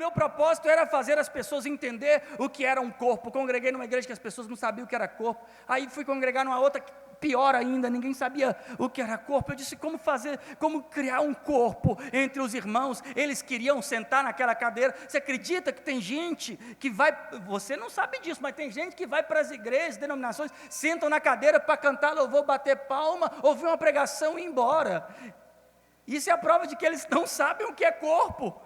meu propósito era fazer as pessoas entender o que era um corpo. Congreguei numa igreja que as pessoas não sabiam o que era corpo. Aí fui congregar numa outra, pior ainda, ninguém sabia o que era corpo. Eu disse, como criar um corpo entre os irmãos? Eles queriam sentar naquela cadeira. Você acredita que tem gente que vai, você não sabe disso, mas tem gente que vai para as igrejas, denominações, sentam na cadeira para cantar louvor, bater palma, ouvir uma pregação e ir embora. Isso é a prova de que eles não sabem o que é corpo.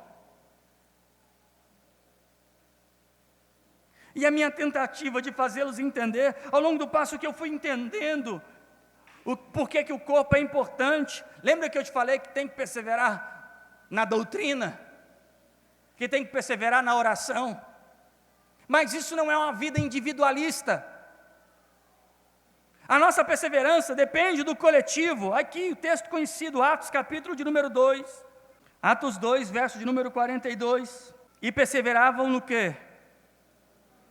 E a minha tentativa de fazê-los entender, ao longo do passo que eu fui entendendo por que o corpo é importante. Lembra que eu te falei que tem que perseverar na doutrina? Que tem que perseverar na oração? Mas isso não é uma vida individualista. A nossa perseverança depende do coletivo. Aqui o texto conhecido, Atos capítulo de número 2. Atos 2, verso de número 42. E perseveravam no quê?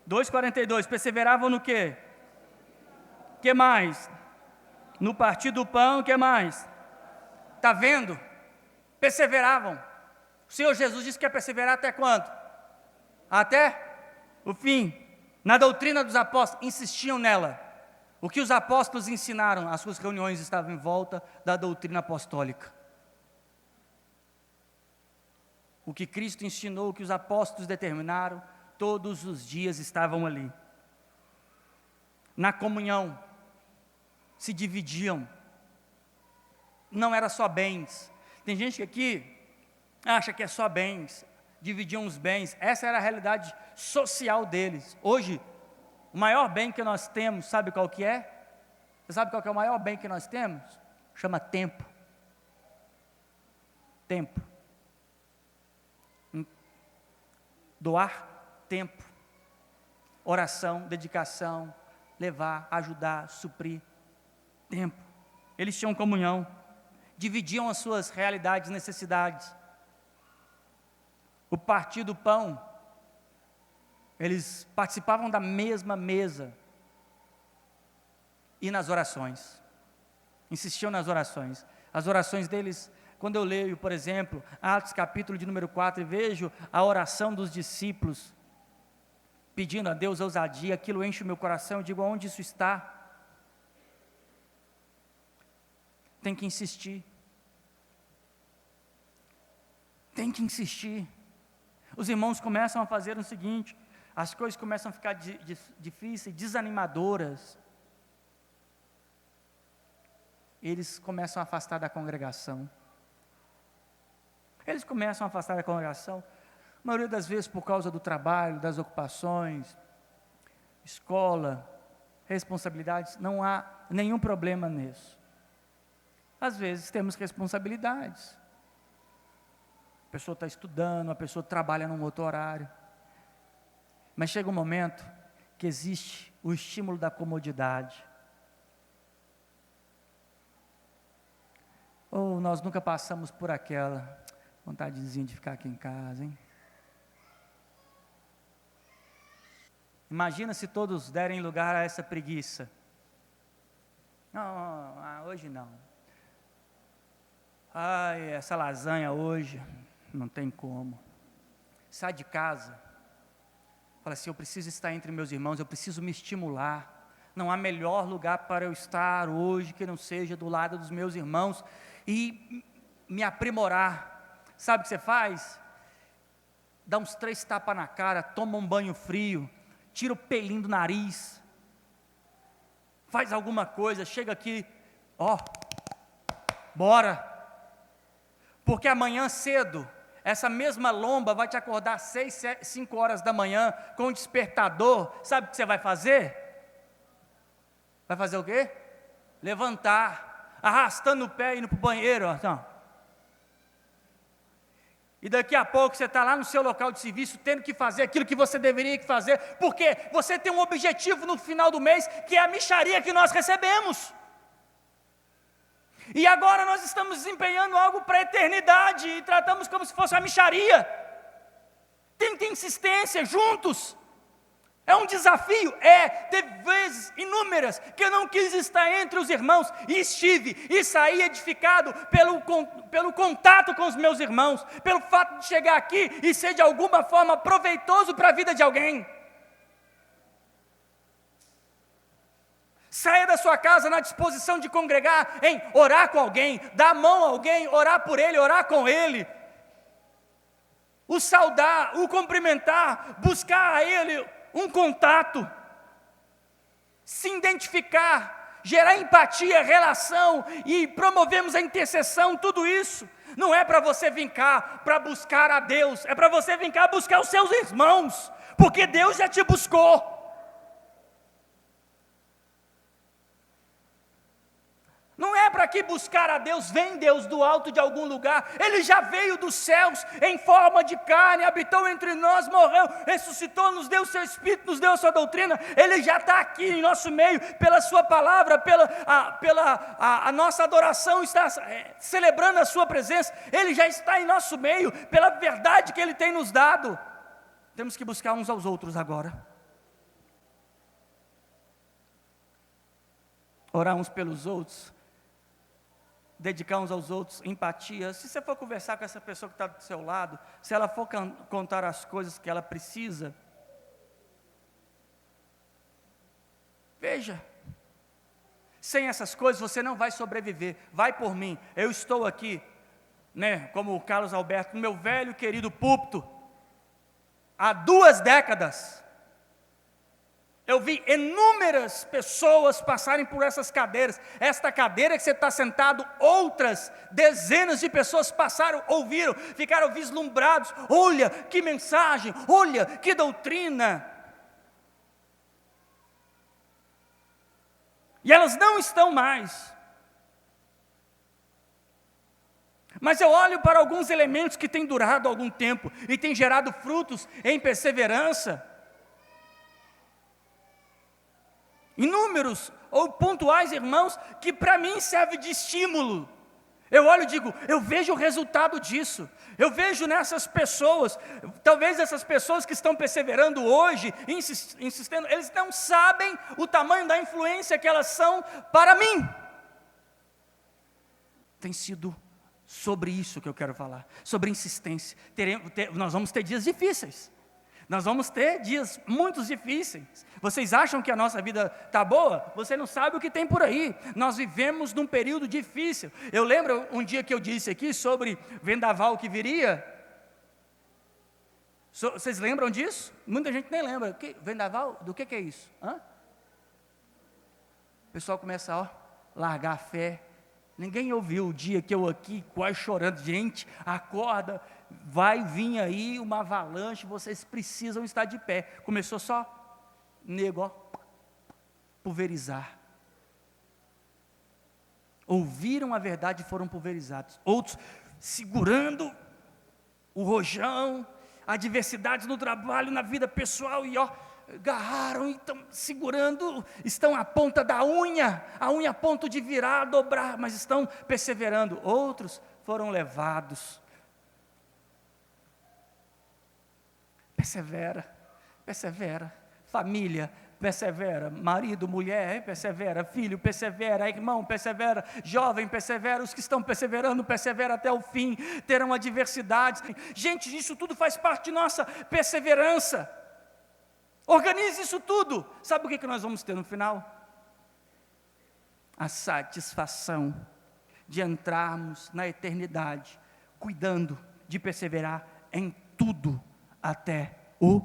2,42, perseveravam no quê? Que mais? No partir do pão, que mais? Está vendo? Perseveravam. O Senhor Jesus disse que ia perseverar até quando? Até o fim. Na doutrina dos apóstolos, insistiam nela. O que os apóstolos ensinaram, as suas reuniões estavam em volta da doutrina apostólica. O que Cristo ensinou, o que os apóstolos determinaram, todos os dias estavam ali. Na comunhão, se dividiam. Não era só bens. Tem gente que aqui acha que é só bens, dividiam os bens. Essa era a realidade social deles. Hoje, o maior bem que nós temos, sabe qual que é? Você sabe qual que é o maior bem que nós temos? Chama tempo. Tempo. Doar tempo, oração, dedicação, levar, ajudar, suprir, tempo. Eles tinham comunhão, dividiam as suas realidades, necessidades. O partir do pão, eles participavam da mesma mesa. E nas orações, insistiam nas orações. As orações deles, quando eu leio, por exemplo, Atos capítulo de número 4, e vejo a oração dos discípulos, pedindo a Deus ousadia, aquilo enche o meu coração, eu digo, onde isso está? Tem que insistir. Tem que insistir. Os irmãos começam a fazer o seguinte, as coisas começam a ficar difíceis, desanimadoras. Eles começam a afastar da congregação. Eles começam a afastar da congregação, a maioria das vezes por causa do trabalho, das ocupações, escola, responsabilidades, não há nenhum problema nisso. Às vezes temos responsabilidades. A pessoa está estudando, a pessoa trabalha num outro horário. Mas chega um momento que existe o estímulo da comodidade. Ou nós nunca passamos por aquela vontadezinha de ficar aqui em casa, hein? Imagina se todos derem lugar a essa preguiça. Não, hoje não. Ai, essa lasanha hoje, não tem como. Sai de casa, fala assim, eu preciso estar entre meus irmãos, eu preciso me estimular. Não há melhor lugar para eu estar hoje que não seja do lado dos meus irmãos e me aprimorar. Sabe o que você faz? Dá uns 3 tapas na cara, toma um banho frio, tira o pelinho do nariz, faz alguma coisa, chega aqui, bora. Porque amanhã cedo, essa mesma lomba vai te acordar às 6, 5 horas da manhã, com um despertador. Sabe o que você vai fazer? Vai fazer o quê? Levantar, arrastando o pé, indo para o banheiro. E daqui a pouco você está lá no seu local de serviço, tendo que fazer aquilo que você deveria fazer, porque você tem um objetivo no final do mês, que é a mixaria que nós recebemos. E agora nós estamos desempenhando algo para a eternidade, e tratamos como se fosse uma mixaria. Tem que ter insistência, juntos. É um desafio, teve vezes inúmeras que eu não quis estar entre os irmãos, e estive, e saí edificado pelo contato com os meus irmãos, pelo fato de chegar aqui e ser de alguma forma proveitoso para a vida de alguém. Saia da sua casa na disposição de congregar, em orar com alguém, dar a mão a alguém, orar por ele, orar com ele, o saudar, o cumprimentar, buscar a ele um contato, se identificar, gerar empatia, relação, e promovemos a intercessão. Tudo isso não é para você vir cá para buscar a Deus, é para você vir cá buscar os seus irmãos, porque Deus já te buscou. Não é para que buscar a Deus, vem Deus do alto de algum lugar, Ele já veio dos céus, em forma de carne, habitou entre nós, morreu, ressuscitou, nos deu o seu Espírito, nos deu a sua doutrina, Ele já está aqui em nosso meio, pela sua palavra, a nossa adoração, está celebrando a sua presença, Ele já está em nosso meio, pela verdade que Ele tem nos dado. Temos que buscar uns aos outros agora, orar uns pelos outros, dedicar uns aos outros, empatia. Se você for conversar com essa pessoa que está do seu lado, se ela for contar as coisas que ela precisa, veja, sem essas coisas você não vai sobreviver. Vai por mim, eu estou aqui, como o Carlos Alberto, no meu velho querido púlpito, há 2 décadas, eu vi inúmeras pessoas passarem por essas cadeiras. Esta cadeira que você está sentado, outras dezenas de pessoas passaram, ouviram, ficaram vislumbrados. Olha que mensagem, olha que doutrina. E elas não estão mais. Mas eu olho para alguns elementos que têm durado algum tempo e têm gerado frutos em perseverança. Inúmeros ou pontuais irmãos que para mim serve de estímulo. Eu olho e digo, eu vejo o resultado disso. Eu vejo nessas pessoas, talvez essas pessoas que estão perseverando hoje, insistindo, eles não sabem o tamanho da influência que elas são para mim. Tem sido sobre isso que eu quero falar, sobre insistência. Nós vamos ter dias difíceis. Nós vamos ter dias muito difíceis. Vocês acham que a nossa vida está boa? Você não sabe o que tem por aí. Nós vivemos num período difícil. Eu lembro um dia que eu disse aqui sobre vendaval que viria. Vocês lembram disso? Muita gente nem lembra. Vendaval? Do que é isso? O pessoal começa a largar a fé. Ninguém ouviu o dia que eu aqui quase chorando. Gente, acorda. Vai vir aí uma avalanche, vocês precisam estar de pé. Começou só, pulverizar. Ouviram a verdade e foram pulverizados. Outros segurando o rojão, adversidades no trabalho, na vida pessoal, e agarraram e estão segurando, estão à ponta da unha, a unha a ponto de virar, dobrar, mas estão perseverando. Outros foram levados. Persevera, família, persevera, marido, mulher, persevera, filho, persevera, irmão, persevera, jovem, persevera, os que estão perseverando, persevera até o fim, terão adversidades. Gente, isso tudo faz parte de nossa perseverança. Organize isso tudo. Sabe o que nós vamos ter no final? A satisfação de entrarmos na eternidade, cuidando de perseverar em tudo, até o